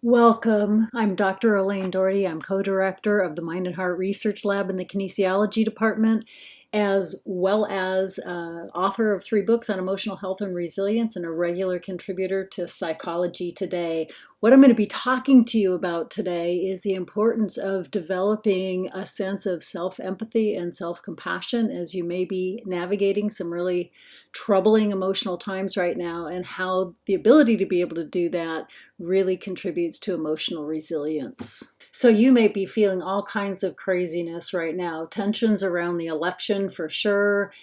Welcome. I'm Dr. Elaine Doherty. I'm co-director of the Mind and Heart Research Lab in the Kinesiology Department, as well as author of 3 books on emotional health and resilience and a regular contributor to Psychology Today. What I'm going to be talking to you about today is the importance of developing a sense of self-empathy and self-compassion as you may be navigating some really troubling emotional times right now, and how the ability to be able to do that really contributes to emotional resilience. So you may be feeling all kinds of craziness right now. Tensions around the election for sure,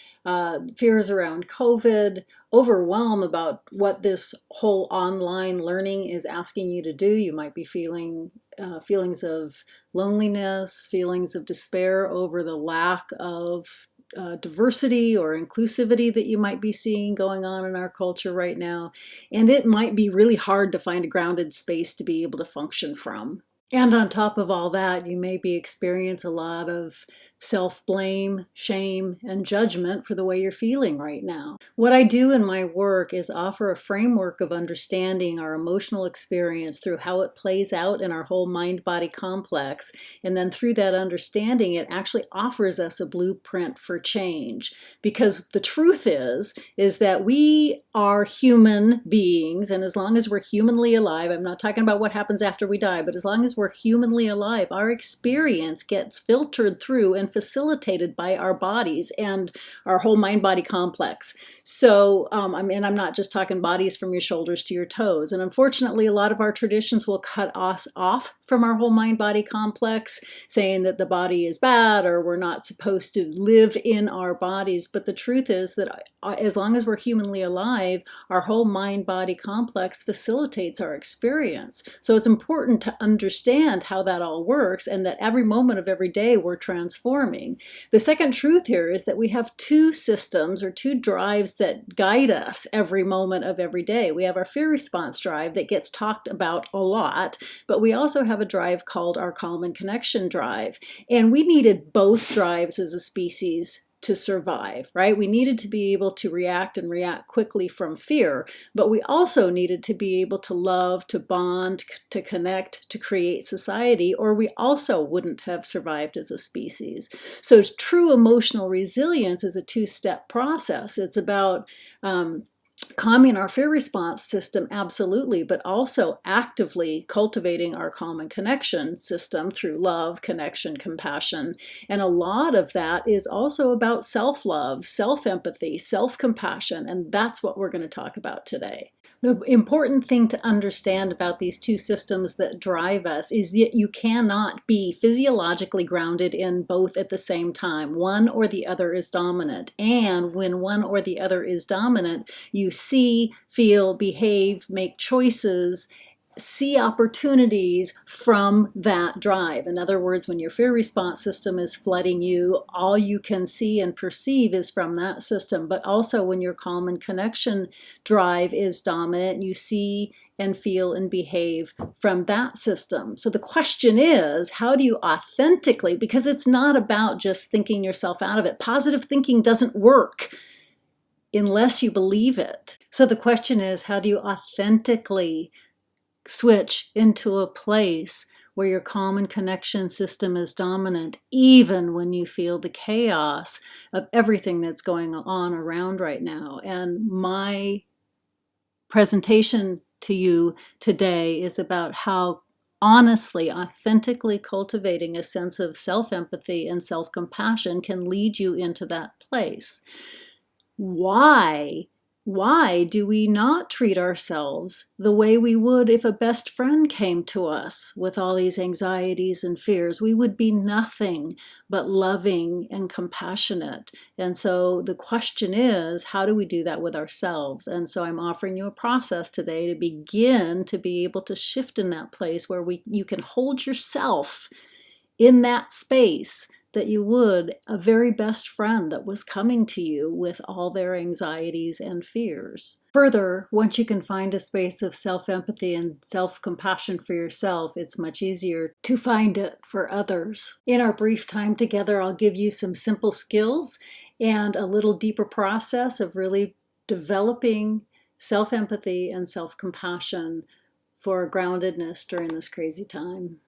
fears around COVID, overwhelm about what this whole online learning is asking you to do. You might be feeling feelings of loneliness, feelings of despair over the lack of diversity or inclusivity that you might be seeing going on in our culture right now. And it might be really hard to find a grounded space to be able to function from. And on top of all that, you may be experiencing a lot of self-blame, shame, and judgment for the way you're feeling right now. What I do in my work is offer a framework of understanding our emotional experience through how it plays out in our whole mind-body complex. And then through that understanding, it actually offers us a blueprint for change. Because the truth is that we are human beings, and as long as we're humanly alive, I'm not talking about what happens after we die, but as long as we're humanly alive, our experience gets filtered through and facilitated by our bodies and our whole mind-body complex. So, I'm not just talking bodies from your shoulders to your toes. And unfortunately, a lot of our traditions will cut us off from our whole mind-body complex, saying that the body is bad or we're not supposed to live in our bodies. But the truth is that as long as we're humanly alive, our whole mind-body complex facilitates our experience. So it's important to understand how that all works, and that every moment of every day we're transforming. The second truth here is that we have 2 systems or 2 drives that guide us every moment of every day. We have our fear response drive that gets talked about a lot, but we also have a drive called our calm and connection drive. And we needed both drives as a species to survive, right? We needed to be able to react and react quickly from fear, but we also needed to be able to love, to bond, to connect, to create society, or we also wouldn't have survived as a species. So true emotional resilience is a 2-step process. It's about calming our fear response system, absolutely, but also actively cultivating our calm and connection system through love, connection, compassion. And a lot of that is also about self-love, self-empathy, self-compassion, and that's what we're going to talk about today. The important thing to understand about these 2 systems that drive us is that you cannot be physiologically grounded in both at the same time. One or the other is dominant. And when one or the other is dominant, you see, feel, behave, make choices, see opportunities from that drive. In other words, when your fear response system is flooding you, all you can see and perceive is from that system. But also when your calm and connection drive is dominant, you see and feel and behave from that system. So the question is, how do you authentically, because it's not about just thinking yourself out of it. Positive thinking doesn't work unless you believe it. So the question is, how do you authentically switch into a place where your calm and connection system is dominant, even when you feel the chaos of everything that's going on around right now? And my presentation to you today is about how honestly, authentically cultivating a sense of self-empathy and self-compassion can lead you into that place. Why do we not treat ourselves the way we would if a best friend came to us with all these anxieties and fears? We would be nothing but loving and compassionate. And so the question is, how do we do that with ourselves? And so I'm offering you a process today to begin to be able to shift in that place where you can hold yourself in that space that you would a very best friend that was coming to you with all their anxieties and fears. Further, once you can find a space of self-empathy and self-compassion for yourself, it's much easier to find it for others. In our brief time together, I'll give you some simple skills and a little deeper process of really developing self-empathy and self-compassion for groundedness during this crazy time.